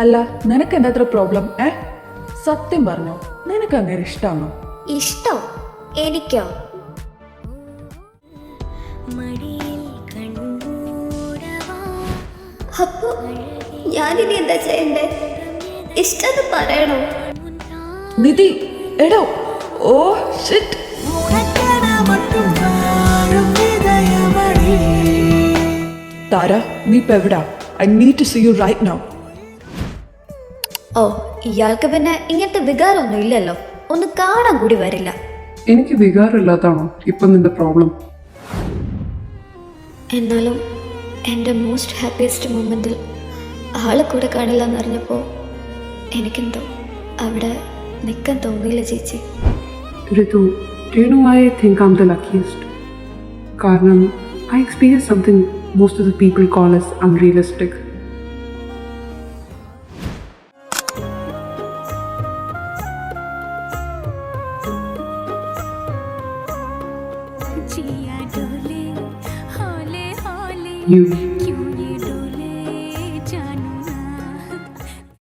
അല്ല നിനക്ക് എന്താ അത്ര പ്രോബ്ലം? സത്യം പറഞ്ഞോ, നിനക്ക് അങ്ങനെ ഇഷ്ടമാണോ? ഇഷ്ടോ? എനിക്കോ? അപ്പോ ഞാനിനി എന്താ ചെയ്യണ്ടേ? ഇഷ്ടം പറയണോ? നിധി, എടോ, ഓ ഷിറ്റ്. താര, നീ ഇപ്പൊ എവിടാ? I need to see you right now. ഓ, ഇയാൾക്ക് പിന്നെ ഇങ്ങനത്തെ വികാരമൊന്നും ഇല്ലല്ലോ, ഒന്ന് കാണാൻ കൂടി വരില്ല. എനിക്ക് വികാരമില്ലാത്താണോ ഇപ്പൊ നിന്റെ പ്രോബ്ലം? എന്നാലും എൻ്റെ മോസ്റ്റ് ഹാപ്പിയസ്റ്റ് മൊമെൻറ്റിൽ ആളെ കൂടെ കാണില്ല എന്നറിഞ്ഞപ്പോൾ എനിക്കെന്തോ അവിടെ നിൽക്കാൻ തോന്നിയില്ല ചേച്ചി. Ritu, do you know why I think I'm the luckiest? കാരണം I experienced something most of the people call as unrealistic. You.